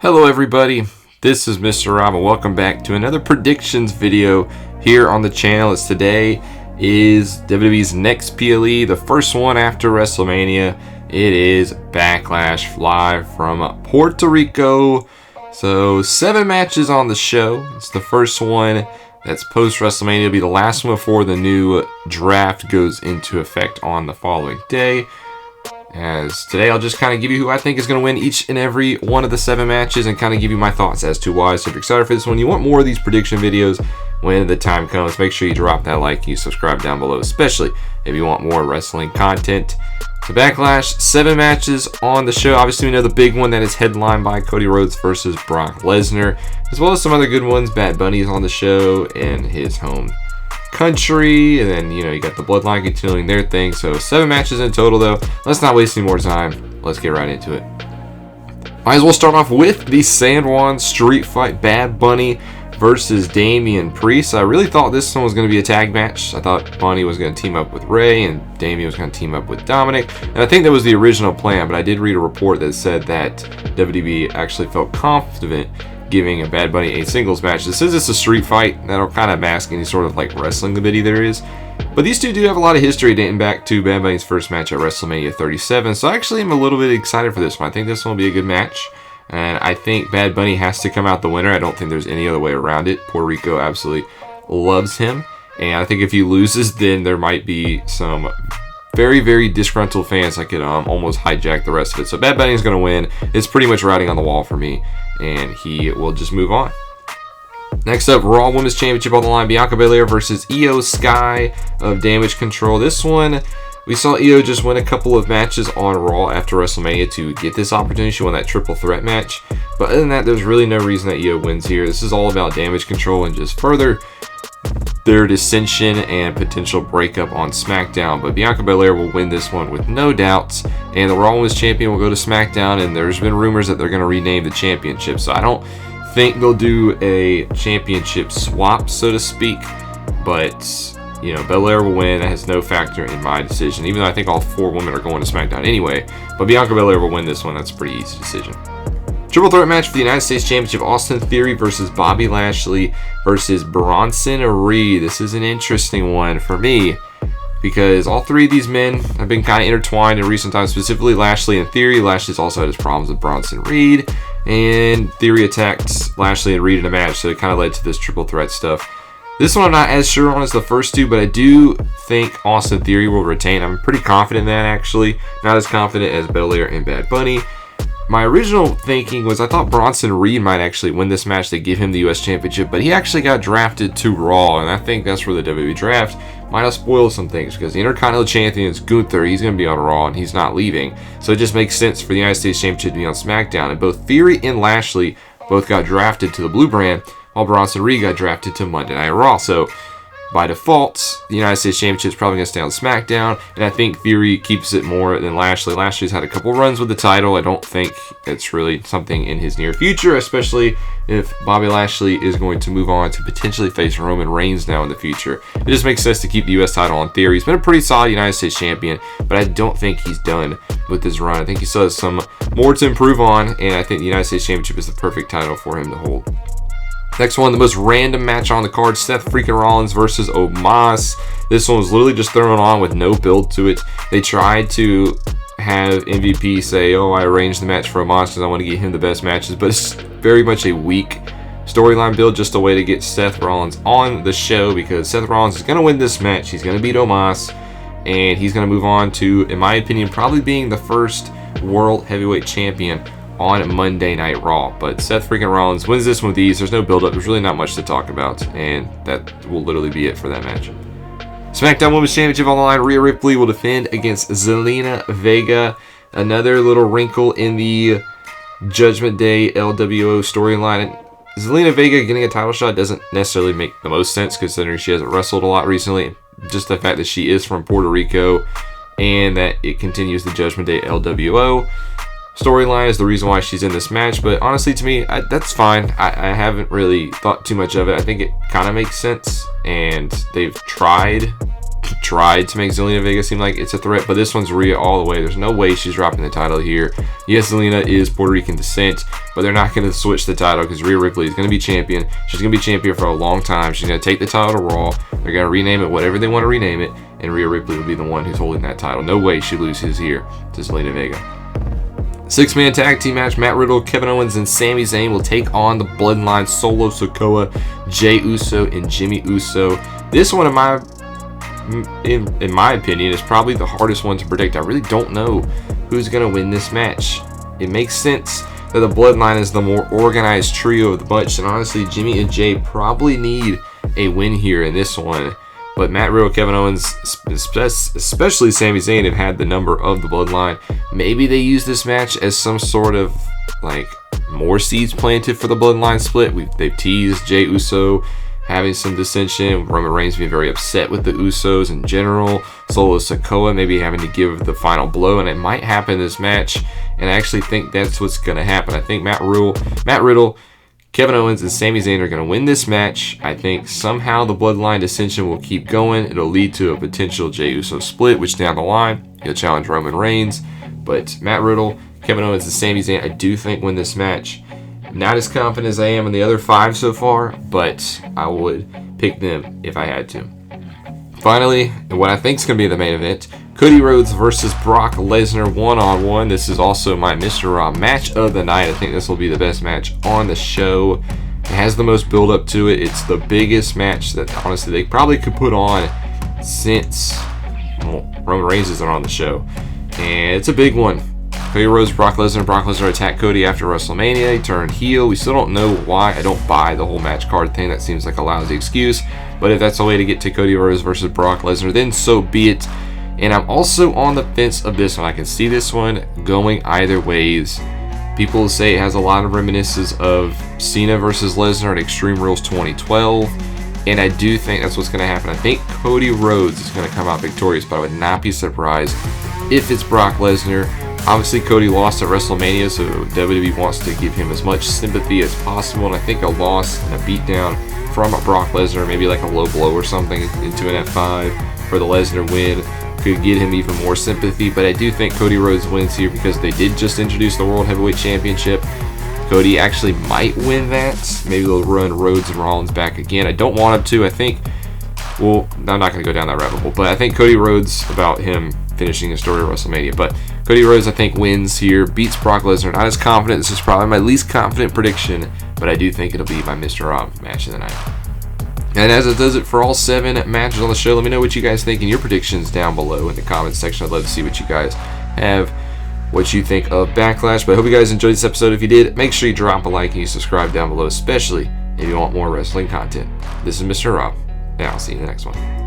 Hello everybody, this is Mr. Rob and welcome back to another predictions video here on the channel. As today is WWE's next PLE, the first one after WrestleMania. It is Backlash live from Puerto Rico. So 7 matches on the show. It's the first one that's post WrestleMania. It'll be the last one before the new draft goes into effect on the following day. As today I'll just kind of give you who I think is going to win each and every one of the 7 matches and kind of give you my thoughts as to why. So if you're excited for this one, you want more of these prediction videos when the time comes, make sure you drop that like and you subscribe down below, especially if you want more wrestling content. So Backlash, 7 matches on the show. Obviously we know the big one that is headlined by Cody Rhodes versus Brock Lesnar, as well as some other good ones. Bad Bunny is on the show in his home country, and then you got the Bloodline continuing their thing. So 7 matches in total though. Let's not waste any more time, let's get right into it. Might as well start off with the San Juan Street Fight, Bad Bunny versus Damian Priest. I really thought this one was going to be a tag match. I thought Bunny was going to team up with Ray and Damian was going to team up with Dominic, and I think that was the original plan, but I did read a report that said that WWE actually felt confident giving a Bad Bunny a singles match. This is just a street fight that'll kind of mask any sort of like wrestling ability there is. But these two do have a lot of history dating back to Bad Bunny's first match at WrestleMania 37. So I actually am a little bit excited for this one. I think this one will be a good match. And I think Bad Bunny has to come out the winner. I don't think there's any other way around it. Puerto Rico absolutely loves him. And I think if he loses, then there might be some very, very disgruntled fans that could almost hijack the rest of it. So Bad Bunny is going to win. It's pretty much writing on the wall for me, and he will just move on. Next up, Raw Women's Championship on the line, Bianca Belair versus Io Sky of Damage Control. This one, we saw Io just win a couple of matches on Raw after WrestleMania to get this opportunity. She won that triple threat match. But other than that, there's really no reason that Io wins here. This is all about Damage Control and just further their dissension and potential breakup on SmackDown. But Bianca Belair will win this one with no doubts, and the Raw Women's Champion will go to SmackDown, and there's been rumors that they're going to rename the championship. So I don't think they'll do a championship swap, so to speak, but Belair will win. That has no factor in my decision, even though I think all 4 women are going to SmackDown anyway. But Bianca Belair will win this one. That's a pretty easy decision. Triple threat match for the United States Championship, Austin Theory versus Bobby Lashley versus Bronson Reed. This is an interesting one for me because all 3 of these men have been kind of intertwined in recent times, specifically Lashley and Theory. Lashley's also had his problems with Bronson Reed, and Theory attacked Lashley and Reed in a match, so it kind of led to this triple threat stuff. This one I'm not as sure on as the first 2, but I do think Austin Theory will retain. I'm pretty confident in that, actually. Not as confident as Belair and Bad Bunny. My original thinking was I thought Bronson Reed might actually win this match to give him the U.S. Championship, but he actually got drafted to Raw, and I think that's where the WWE draft might have spoiled some things because the Intercontinental Champion is Gunther. He's going to be on Raw, and he's not leaving. So it just makes sense for the United States Championship to be on SmackDown. And both Theory and Lashley both got drafted to the Blue Brand, while Bronson Reed got drafted to Monday Night Raw. So by default, the United States Championship is probably going to stay on SmackDown, and I think Theory keeps it more than Lashley. Lashley's had a couple runs with the title. I don't think it's really something in his near future, especially if Bobby Lashley is going to move on to potentially face Roman Reigns now in the future. It just makes sense to keep the U.S. title on Theory. He's been a pretty solid United States Champion, but I don't think he's done with his run. I think he still has some more to improve on, and I think the United States Championship is the perfect title for him to hold. Next one, the most random match on the card, Seth freaking Rollins versus Omos. This one was literally just thrown on with no build to it. They tried to have MVP say, oh, I arranged the match for Omos because I want to get him the best matches, but it's very much a weak storyline build, just a way to get Seth Rollins on the show because Seth Rollins is going to win this match. He's going to beat Omos, and he's going to move on to, in my opinion, probably being the first World Heavyweight Champion on Monday Night Raw. But Seth freaking Rollins wins this one with ease. There's no build-up. There's really not much to talk about, and that will literally be it for that match. SmackDown Women's Championship on the line. Rhea Ripley will defend against Zelina Vega. Another little wrinkle in the Judgment Day LWO storyline. Zelina Vega getting a title shot doesn't necessarily make the most sense considering she hasn't wrestled a lot recently. Just the fact that she is from Puerto Rico and that it continues the Judgment Day LWO storyline is the reason why she's in this match. But honestly, to me, that's fine. I haven't really thought too much of it. I think it kind of makes sense, and they've tried tried to make Zelina Vega seem like it's a threat, but this one's Rhea all the way. There's no way she's dropping the title here. Yes, Zelina is Puerto Rican descent, but they're not going to switch the title because Rhea Ripley is going to be champion. She's going to be champion for a long time. She's going to take the title to Raw. They're going to rename it whatever they want to rename it, and Rhea Ripley will be the one who's holding that title. No way she loses here to Zelina Vega. 6-man tag team match. Matt Riddle, Kevin Owens, and Sami Zayn will take on the Bloodline, Solo Sikoa, Jey Uso, and Jimmy Uso. This one, in my opinion, is probably the hardest one to predict. I really don't know who's going to win this match. It makes sense that the Bloodline is the more organized trio of the bunch, and honestly, Jimmy and Jey probably need a win here in this one. But Matt Riddle, Kevin Owens, especially Sami Zayn, have had the number of the Bloodline. Maybe they use this match as some sort of like more seeds planted for the Bloodline split. They've teased Jey Uso having some dissension, Roman Reigns being very upset with the Usos in general, Solo Sikoa maybe having to give the final blow, and it might happen in this match. And I actually think that's what's going to happen. I think Matt Riddle, Kevin Owens, and Sami Zayn are going to win this match. I think somehow the Bloodline dissension will keep going. It'll lead to a potential Jey Uso split, which down the line, he'll challenge Roman Reigns. But Matt Riddle, Kevin Owens, and Sami Zayn, I do think win this match. Not as confident as I am in the other 5 so far, but I would pick them if I had to. Finally, what I think is going to be the main event, Cody Rhodes versus Brock Lesnar one-on-one. This is also my Mr. Raw match of the night. I think this will be the best match on the show. It has the most build-up to it. It's the biggest match that, honestly, they probably could put on since Roman Reigns isn't on the show. And it's a big one. Cody Rhodes, Brock Lesnar attacked Cody after WrestleMania. He turned heel. We still don't know why. I don't buy the whole match card thing. That seems like a lousy excuse. But if that's the way to get to Cody Rhodes versus Brock Lesnar, then so be it. And I'm also on the fence of this one. I can see this one going either ways. People say it has a lot of reminiscences of Cena versus Lesnar at Extreme Rules 2012. And I do think that's what's going to happen. I think Cody Rhodes is going to come out victorious, but I would not be surprised if it's Brock Lesnar. Obviously, Cody lost at WrestleMania, so WWE wants to give him as much sympathy as possible. And I think a loss and a beatdown from a Brock Lesnar, maybe like a low blow or something into an F5 for the Lesnar win, could get him even more sympathy. But I do think Cody Rhodes wins here because they did just introduce the World Heavyweight Championship. Cody actually might win that. Maybe they'll run Rhodes and Rollins back again. I don't want him to. I think, well, I'm not going to go down that rabbit hole, but I think Cody Rhodes, about him finishing the story of WrestleMania. But Cody Rhodes, I think, wins here, beats Brock Lesnar. Not as confident. This is probably my least confident prediction, but I do think it'll be my Mr. Raw match of the night. And as it does it for all 7 matches on the show, let me know what you guys think in your predictions down below in the comments section. I'd love to see what you guys have, what you think of Backlash. But I hope you guys enjoyed this episode. If you did, make sure you drop a like and you subscribe down below, especially if you want more wrestling content. This is Mr. Rob, and I'll see you in the next one.